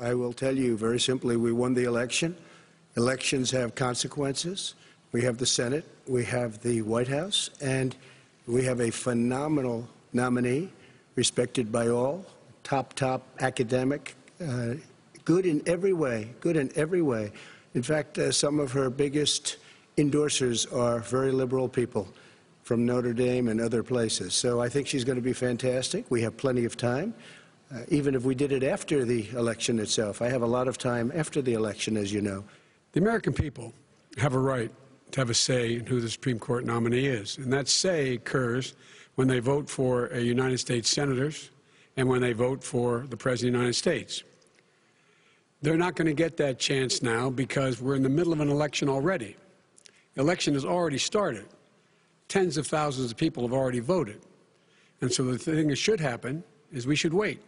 I will tell you very simply, we won the election. Elections have consequences. We have the Senate, we have the White House, and we have a phenomenal nominee, respected by all, top academic, good in every way, good in every way. In fact, some of her biggest endorsers are very liberal people from Notre Dame and other places. So I think she's going to be fantastic. We have plenty of time, even if we did it after the election itself. I have a lot of time after the election, as you know. The American people have a right to have a say in who the Supreme Court nominee is. And that say occurs when they vote for United States senators and when they vote for the President of the United States. They're not going to get that chance now because we're in the middle of an election already. The election has already started. Tens of thousands of people have already voted. And so the thing that should happen is we should wait.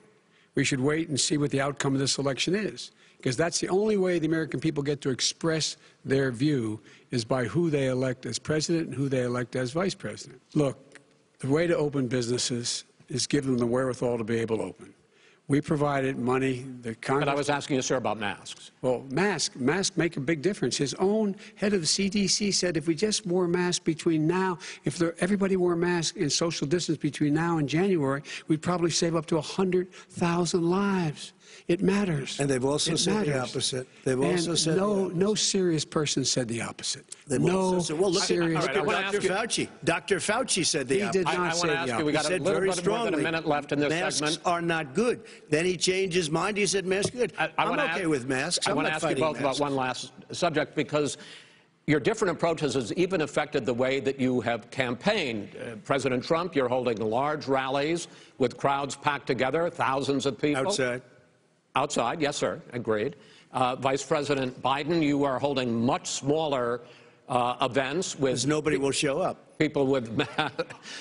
We should wait and see what the outcome of this election is, because that's the only way the American people get to express their view is by who they elect as president and who they elect as vice president. Look, the way to open businesses is give them the wherewithal to be able to open. We provided money. The Congress. But I was asking you, sir, about masks. Well, masks make a big difference. His own head of the CDC said if we just wore masks between now, if everybody wore masks and social distance between now and January, we'd probably save up to 100,000 lives. It matters. And they've also said the opposite. They've also said no serious person said the opposite. Well, look serious. at Dr. Fauci. Dr. Fauci said the opposite. He did not say the opposite. We got a little bit more than a minute left in this masks segment. Masks are not good. Then he changed his mind. He said masks are good. I'm okay with masks. I want to ask you both about one last subject, because your different approaches has even affected the way that you have campaigned. President Trump, you're holding large rallies with crowds packed together, thousands of people. Outside. Outside, yes, sir, agreed. Vice President Biden, you are holding much smaller events with... Because nobody will show up. People with... Well,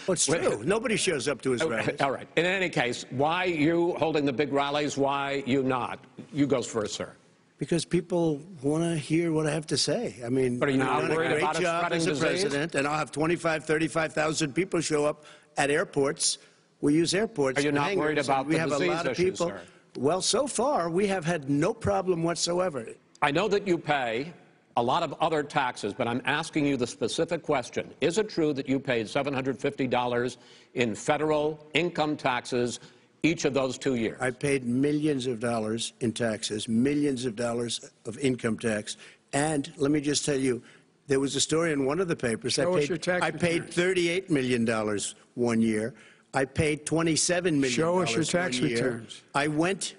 it's true. Nobody shows up to his rallies. All right. In any case, why you holding the big rallies? Why you not? You go first, sir. Because people want to hear what I have to say. I mean, but are you not I've done worried a great about job as a president, and I'll have 35,000 people show up at airports. We use airports. Are you not worried about the disease issue, sir? Well, so far, we have had no problem whatsoever. I know that you pay a lot of other taxes, but I'm asking you the specific question. Is it true that you paid $750 in federal income taxes each of those 2 years? I paid millions of dollars in taxes, millions of dollars of income tax. And let me just tell you, there was a story in one of the papers. I paid $38 million 1 year. I paid $27 million. Show us your tax returns. I went,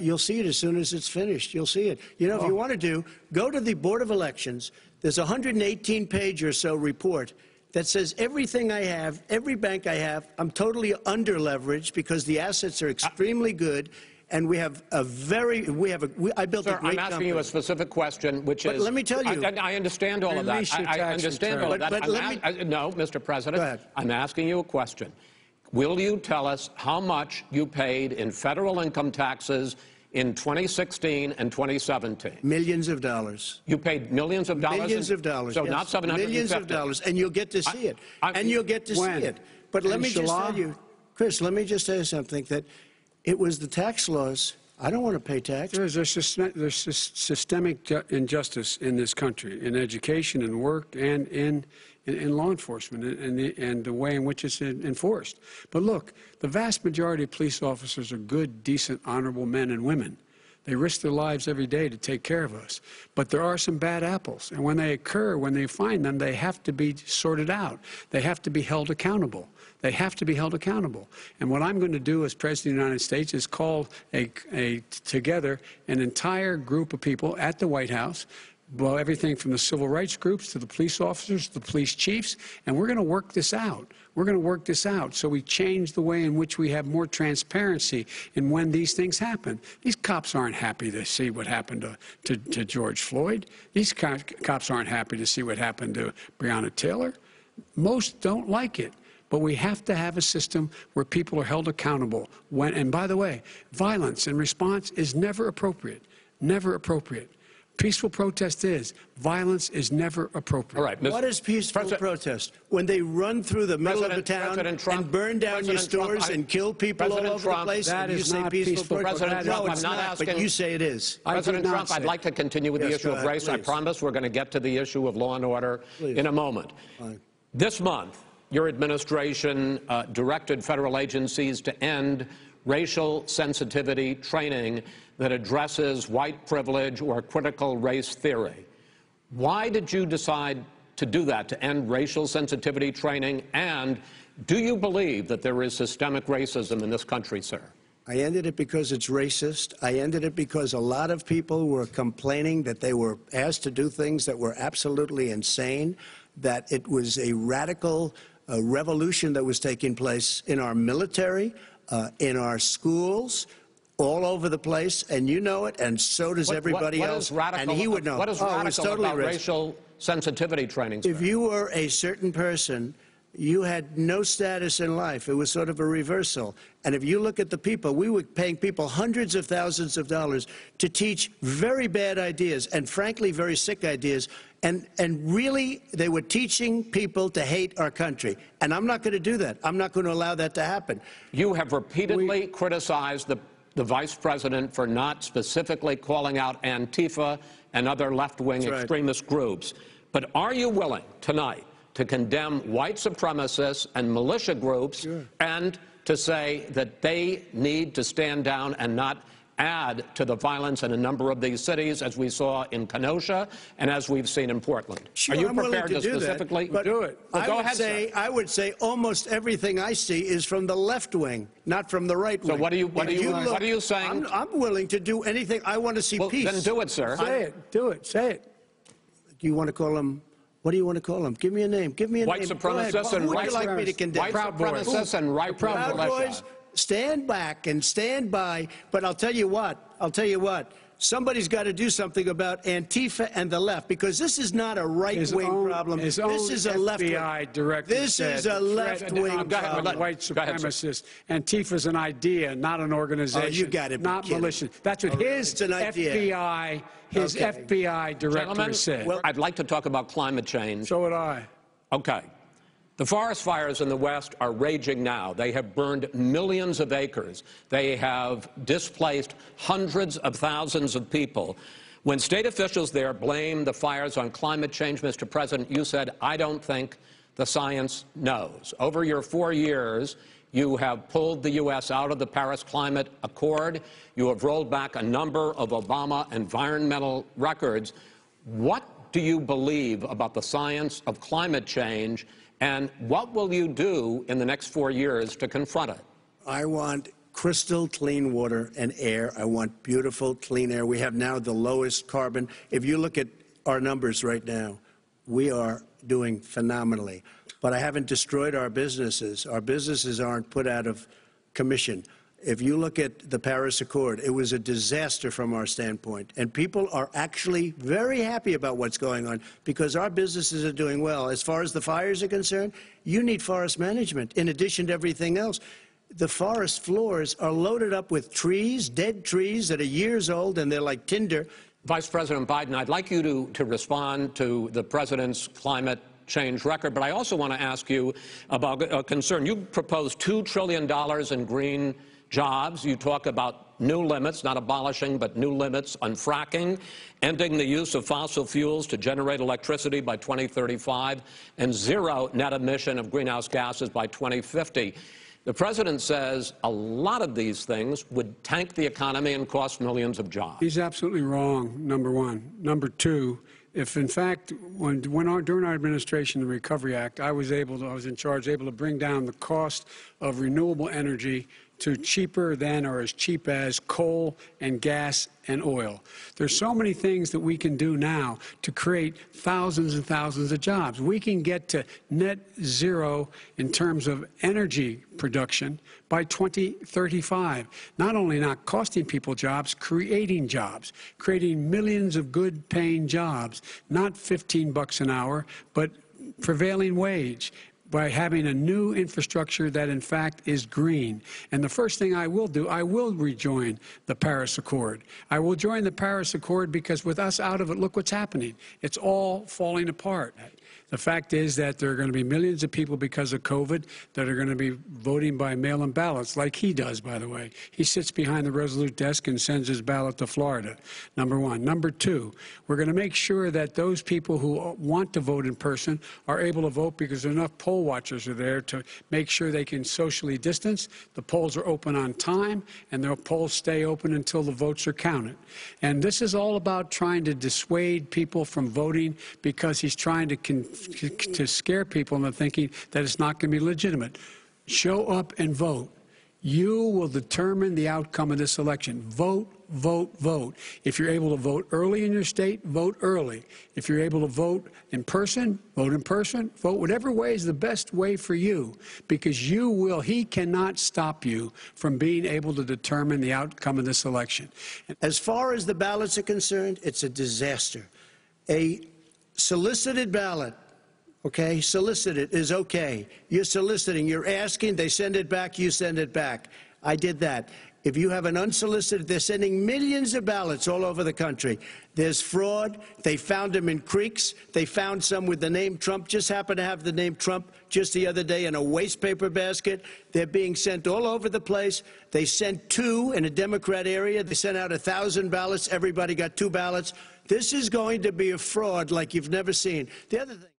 you'll see it as soon as it's finished. You'll see it. You know, if you want to go to the Board of Elections. There's a 118-page or so report that says everything I have, every bank I have, I'm totally under-leveraged because the assets are extremely good. And we have a very, I built a great company. I'm asking you a specific question, which is... But let me tell you... I understand all of that. I understand all of that. No, Mr. President, go ahead. I'm asking you a question. Will you tell us how much you paid in federal income taxes in 2016 and 2017? Millions of dollars. You paid millions of dollars? Millions of dollars, So yes. not $750. Millions of dollars, and you'll get to see it. And you'll get to see it. But let me just tell you, Chris, let me just tell you something, that it was the tax laws. I don't want to pay tax. There's systemic injustice in this country, in education and work and in law enforcement and the way in which it's enforced. But look, the vast majority of police officers are good, decent, honorable men and women. They risk their lives every day to take care of us. But there are some bad apples. And when they occur, when they find them, they have to be sorted out. They have to be held accountable. They have to be held accountable. And what I'm going to do as President of the United States is call together an entire group of people at the White House, well, everything from the civil rights groups to the police officers, to the police chiefs, and we're going to work this out. We're going to work this out so we change the way in which we have more transparency in when these things happen. These cops aren't happy to see what happened to George Floyd. These cops aren't happy to see what happened to Breonna Taylor. Most don't like it. But we have to have a system where people are held accountable. And by the way, violence in response is never appropriate. Never appropriate. Peaceful protest is. Violence is never appropriate. All right. What is peaceful protest? When they run through the middle of the town and burn down your stores and kill people all over the place, that and you is say not peaceful peaceful. protest? No, it's not, but you say it is. President Trump, I'd like to continue with the issue of race. I please. promise we're going to get to the issue of law and order in a moment. Fine. This month, your administration directed federal agencies to end racial sensitivity training that addresses white privilege or critical race theory. Why did you decide to do that, to end racial sensitivity training? And do you believe that there is systemic racism in this country, sir? I ended it because it's racist. I ended it because a lot of people were complaining that they were asked to do things that were absolutely insane, that it was a radical revolution that was taking place in our military, in our schools, all over the place, and you know it, and so does everybody else. And he would know. What is radical totally about racial sensitivity training, sir? If you were a certain person, you had no status in life. It was sort of a reversal. And if you look at the people, we were paying people hundreds of thousands of dollars to teach very bad ideas and, frankly, very sick ideas. And really, they were teaching people to hate our country. And I'm not going to do that. I'm not going to allow that to happen. You have repeatedly criticized the vice president for not specifically calling out Antifa and other left-wing extremist groups. But are you willing tonight to condemn white supremacists and militia groups and to say that they need to stand down and not add to the violence in a number of these cities, as we saw in Kenosha and as we've seen in Portland? Sure, are you I'm prepared willing to do specifically that, do it? Well, go ahead, sir. I would say almost everything I see is from the left wing, not from the right wing. So what are you saying? I'm willing to do anything. I want to see peace. Then do it, sir. Say it. Do it. Say it. Do you want to call them? What do you want to call them? Give me a name. Give me a white name. Supremacists and white like me to condemn? White supremacists and right Proud Boys. Stand back and stand by. But I'll tell you what. Somebody's got to do something about Antifa and the left, because this is not a right-wing problem. This is a left-wing. FBI director This is a left-wing problem. White supremacists. Antifa's an idea, not an organization. Oh, you got it. Not militia. That's what his FBI, FBI director said. Well, I'd like to talk about climate change. So would I. Okay. The forest fires in the West are raging now. They have burned millions of acres. They have displaced hundreds of thousands of people. When state officials there blame the fires on climate change, Mr. President, you said, I don't think the science knows. Over your 4 years, you have pulled the U.S. out of the Paris Climate Accord. You have rolled back a number of Obama environmental records. What do you believe about the science of climate change? And what will you do in the next 4 years to confront it? I want crystal clean water and air. I want beautiful, clean air. We have now the lowest carbon. If you look at our numbers right now, we are doing phenomenally. But I haven't destroyed our businesses. Our businesses aren't put out of commission. If you look at the Paris Accord, it was a disaster from our standpoint. And people are actually very happy about what's going on because our businesses are doing well. As far as the fires are concerned, you need forest management in addition to everything else. The forest floors are loaded up with trees, dead trees that are years old, and they're like tinder. Vice President Biden, I'd like you to respond to the president's climate change record, but I also want to ask you about a concern. You proposed $2 trillion in green jobs. You talk about new limits, not abolishing, but new limits on fracking, ending the use of fossil fuels to generate electricity by 2035, and zero net emission of greenhouse gases by 2050. The president says a lot of these things would tank the economy and cost millions of jobs. He's absolutely wrong, number one. Number two, if in fact, during our administration, the Recovery Act, I was in charge, able to bring down the cost of renewable energy to cheaper than or as cheap as coal and gas and oil. There's so many things that we can do now to create thousands and thousands of jobs. We can get to net zero in terms of energy production by 2035. Not only not costing people jobs, creating millions of good paying jobs, not $15 an hour, but prevailing wage. by having a new infrastructure that, in fact, is green. And the first thing I will do, I will rejoin the Paris Accord. I will join the Paris Accord because with us out of it, look what's happening. It's all falling apart. The fact is that there are going to be millions of people because of COVID that are going to be voting by mail-in ballots, like he does, by the way. He sits behind the Resolute desk and sends his ballot to Florida, number one. Number two, we're going to make sure that those people who want to vote in person are able to vote because enough poll watchers are there to make sure they can socially distance. The polls are open on time, and the polls stay open until the votes are counted. And this is all about trying to dissuade people from voting because he's trying to scare people into thinking that it's not going to be legitimate. Show up and vote. You will determine the outcome of this election. Vote, vote, vote. If you're able to vote early in your state, vote early. If you're able to vote in person, vote in person. Vote whatever way is the best way for you, because he cannot stop you from being able to determine the outcome of this election. As far as the ballots are concerned, it's a disaster. A solicited ballot, okay, solicited is okay. You're soliciting, you're asking, they send it back, you send it back. I did that. If you have an unsolicited, they're sending millions of ballots all over the country. There's fraud. They found them in creeks. They found some with the name Trump, just happened to have the name Trump just the other day in a waste paper basket. They're being sent all over the place. They sent 2 in a Democrat area. They sent out 1,000 ballots. Everybody got 2 ballots. This is going to be a fraud like you've never seen. The other thing.